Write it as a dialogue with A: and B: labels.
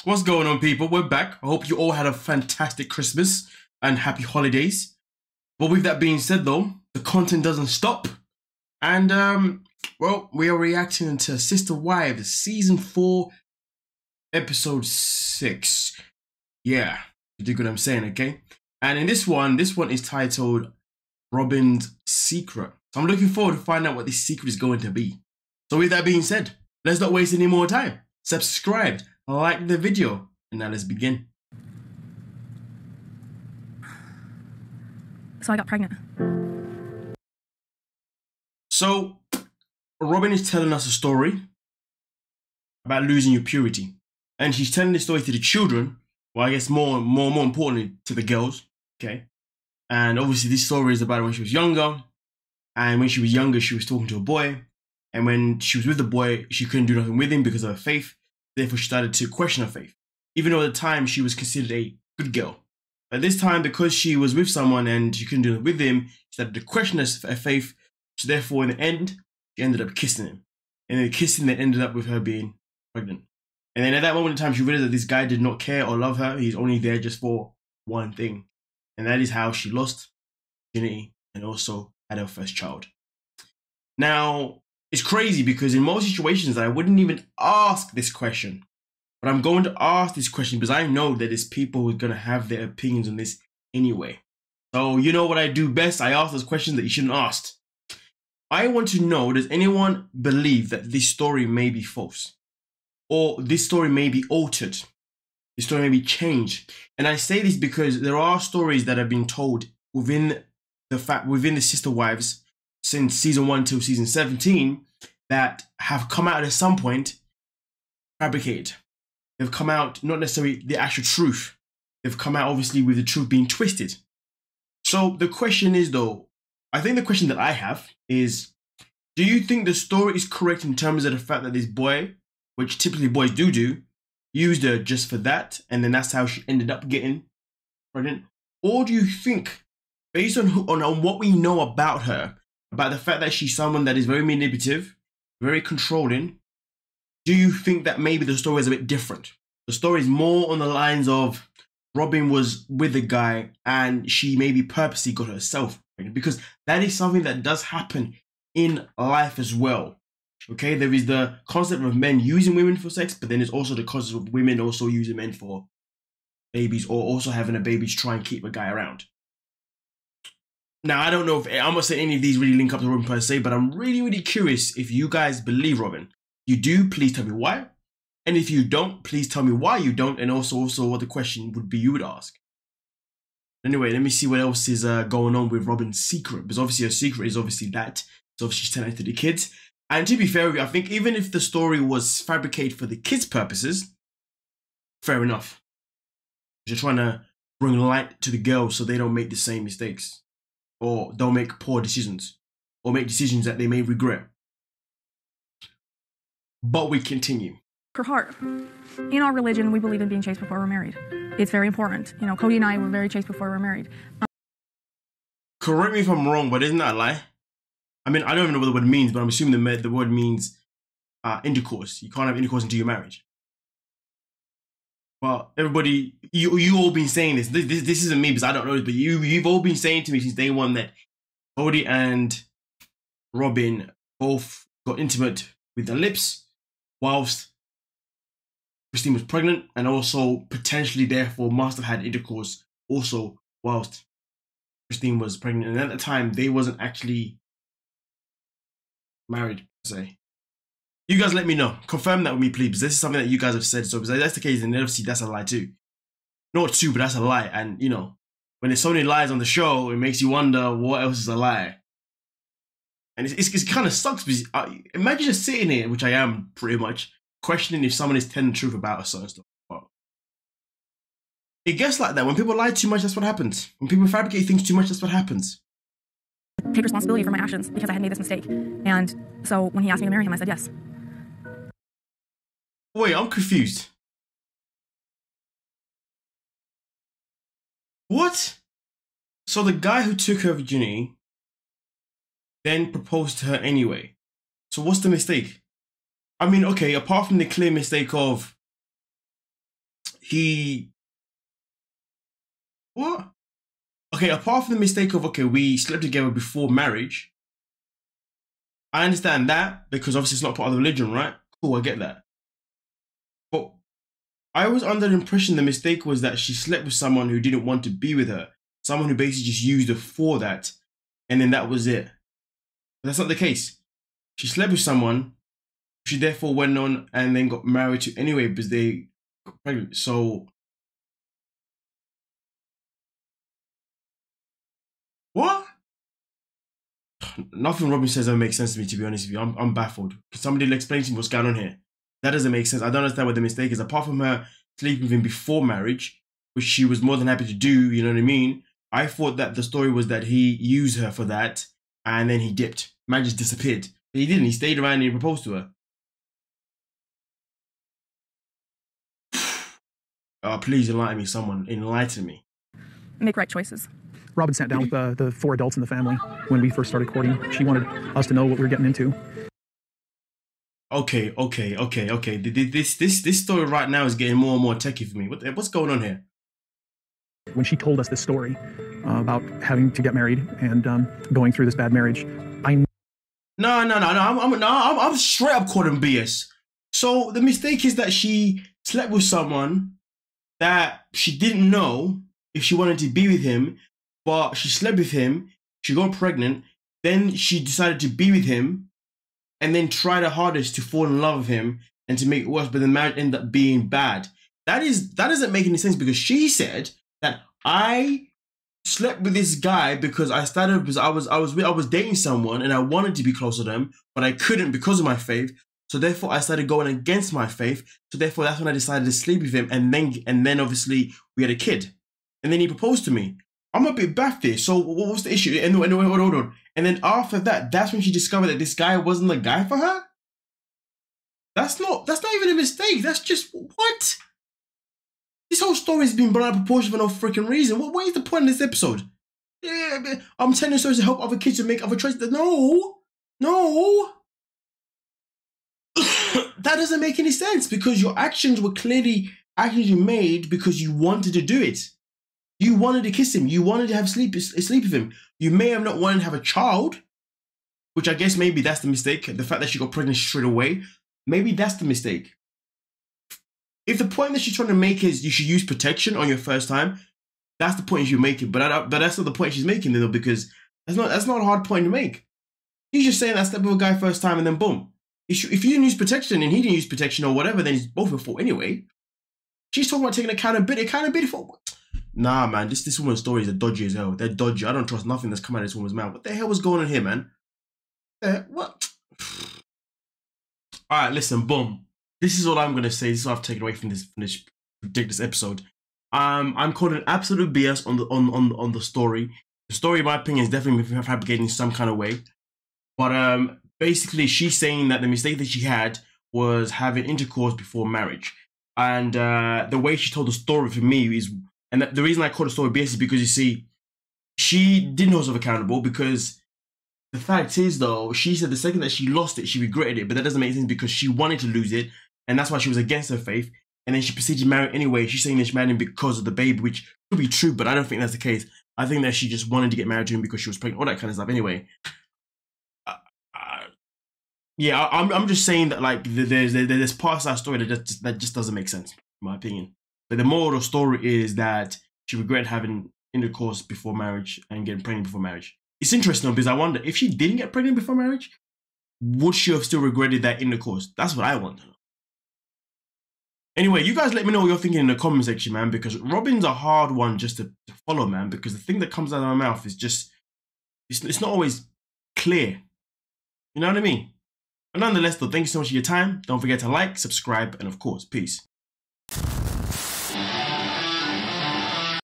A: What's going on, people? We're back. I hope you all had a fantastic Christmas and happy holidays. But with that being said, though, the content doesn't stop. And, well, we are reacting to Sister Wives Season 4, Episode 6. Yeah, you dig what I'm saying, okay? And in this one is titled Robyn's Secret. So I'm looking forward to find out what this secret is going to be. So with that being said, let's not waste any more time. Subscribe, like the video, and now let's begin.
B: So I got pregnant. So
A: Robyn is telling us a story about losing your purity. And she's telling this story to the children, well, I guess more importantly to the girls, okay? And obviously this story is about when she was younger. And when she was younger, she was talking to a boy. And when she was with the boy, she couldn't do nothing with him because of her faith. Therefore, she started to question her faith. Even though at the time she was considered a good girl. At this time, because she was with someone and she couldn't do it with him, she started to question her faith. So therefore, in the end, she ended up kissing him. And the kissing that ended up with her being pregnant. And then at that moment in time, she realized that this guy did not care or love her. He's only there just for one thing. And that is how she lost virginity and also had her first child. Now, it's crazy because in most situations, I wouldn't even ask this question. But I'm going to ask this question because I know that there's people who are going to have their opinions on this anyway. So you know what I do best? I ask those questions that you shouldn't ask. I want to know, does anyone believe that this story may be false? Or this story may be altered? This story may be changed? And I say this because there are stories that have been told within the Sister Wives since season 1 till season 17 that have come out at some point fabricated. They've come out not necessarily the actual truth. They've come out obviously with the truth being twisted. So the question is though, I think the question that I have is, do you think the story is correct in terms of the fact that this boy, which typically boys do, used her just for that, and then that's how she ended up getting pregnant? Or do you think, based on what we know about her, about the fact that she's someone that is very manipulative, very controlling, do you think that maybe the story is a bit different? The story is more on the lines of Robyn was with the guy and she maybe purposely got herself pregnant, because that is something that does happen in life as well. Okay, there is the concept of men using women for sex, but then there's also the concept of women also using men for babies, or also having a baby to try and keep a guy around. Now, I don't know if I'm not saying any of these really link up to Robyn per se, but I'm really curious if you guys believe Robyn. You do, please tell me why. And if you don't, please tell me why you don't, and also what the question would be you would ask. Anyway, let me see what else is going on with Robyn's secret, because obviously her secret is obviously that. So she's telling it to the kids. And to be fair, I think even if the story was fabricated for the kids' purposes, fair enough. You're trying to bring light to the girls so they don't make the same mistakes, or don't make poor decisions, or make decisions that they may regret. But we continue.
B: Her heart. In our religion, we believe in being chaste before we're married. It's very important. You know, Kody and I were very chaste before we were married.
A: Correct me if I'm wrong, but isn't that a lie? I mean, I don't even know what the word means, but I'm assuming the word means intercourse. You can't have intercourse until you're married. But everybody, you all been saying this. This isn't me because I don't know this, but you've all been saying to me since day one that Kody and Robyn both got intimate with their lips whilst Christine was pregnant, and also potentially therefore must have had intercourse also whilst Christine was pregnant. And at the time, they wasn't actually married, per se. You guys let me know. Confirm that with me, please. This is something that you guys have said. So if that's the case, then obviously that's a lie too. Not true, but that's a lie. And, you know, when there's so many lies on the show, it makes you wonder what else is a lie. And it's kind of sucks because imagine just sitting here, which I am pretty much, questioning if someone is telling the truth about a certain stuff. But it gets like that. When people lie too much, that's what happens. When people fabricate things too much, that's what happens.
B: Take responsibility for my actions because I had made this mistake. And so when he asked me to marry him, I said yes.
A: Wait, I'm confused. What? So the guy who took her virginity then proposed to her anyway. So what's the mistake? I mean, okay, apart from the clear mistake of he... What? Okay, apart from the mistake of, okay, we slept together before marriage, I understand that because obviously it's not part of the religion, right? Cool, I get that. But I was under the impression the mistake was that she slept with someone who didn't want to be with her. Someone who basically just used her for that. And then that was it. But that's not the case. She slept with someone. She therefore went on and then got married to anyway because they got pregnant. So... What? Nothing Robyn says ever makes sense to me, to be honest with you. I'm baffled. Can somebody explain to me what's going on here? That doesn't make sense. I don't understand what the mistake is. Apart from her sleeping with him before marriage, which she was more than happy to do, you know what I mean? I thought that the story was that he used her for that and then he dipped. Man just disappeared. But he didn't. He stayed around and he proposed to her. Oh, please enlighten me, someone. Enlighten me.
B: Make right choices.
C: Robyn sat down with the 4 adults in the family when we first started courting. She wanted us to know what we were getting into.
A: Okay. This story right now is getting more and more techie for me. What's going on here?
C: When she told us this story about having to get married and going through this bad marriage,
A: I'm straight up calling BS. So the mistake is that she slept with someone that she didn't know if she wanted to be with him, but she slept with him, she got pregnant, then she decided to be with him, and then tried her hardest to fall in love with him and to make it worse, but the marriage ended up being bad. That doesn't make any sense because she said that I slept with this guy because I was dating someone and I wanted to be close to them, but I couldn't because of my faith. So therefore I started going against my faith. So therefore that's when I decided to sleep with him, and then obviously we had a kid. And then he proposed to me. I'm a bit baffed here. So what was the issue? And hold on. And then after that, that's when she discovered that this guy wasn't the guy for her? That's not even a mistake. That's just, what? This whole story's been blown out of proportion for no freaking reason. What is the point of this episode? Yeah, I'm telling stories to help other kids to make other choices. No. That doesn't make any sense because your actions were clearly actions you made because you wanted to do it. You wanted to kiss him. You wanted to have sleep with him. You may have not wanted to have a child, which I guess maybe that's the mistake. The fact that she got pregnant straight away, maybe that's the mistake. If the point that she's trying to make is you should use protection on your first time, that's the point you're making. But that's not the point she's making, though, because that's not a hard point to make. He's just saying that I slept with a guy first time and then boom. If you didn't use protection and he didn't use protection or whatever, then it's both your fault anyway. She's talking about taking accountability for... Nah, man, this woman's stories are dodgy as hell. They're dodgy. I don't trust nothing that's come out of this woman's mouth. What the hell was going on here, man? What? All right, listen, boom. This is all I'm gonna say. This is what I've taken away from this ridiculous episode. I'm calling absolute BS on the story. The story, in my opinion, is definitely fabricated in some kind of way. But basically, she's saying that the mistake that she had was having intercourse before marriage, and the way she told the story for me is. And the reason I call the story BS is because, you see, she didn't hold herself accountable because the fact is, though, she said the second that she lost it, she regretted it. But that doesn't make sense because she wanted to lose it. And that's why she was against her faith. And then she proceeded to marry anyway. She's saying that she married him because of the baby, which could be true, but I don't think that's the case. I think that she just wanted to get married to him because she was pregnant, all that kind of stuff anyway. Yeah, I'm just saying that, like, there's parts of that story that just doesn't make sense, in my opinion. But the moral of the story is that she regretted having intercourse before marriage and getting pregnant before marriage. It's interesting because I wonder, if she didn't get pregnant before marriage, would she have still regretted that intercourse? That's what I want to know. Anyway, you guys let me know what you're thinking in the comment section, man, because Robyn's a hard one just to follow, man, because the thing that comes out of my mouth is just, it's not always clear. You know what I mean? But nonetheless, though, thank you so much for your time. Don't forget to like, subscribe, and of course, peace.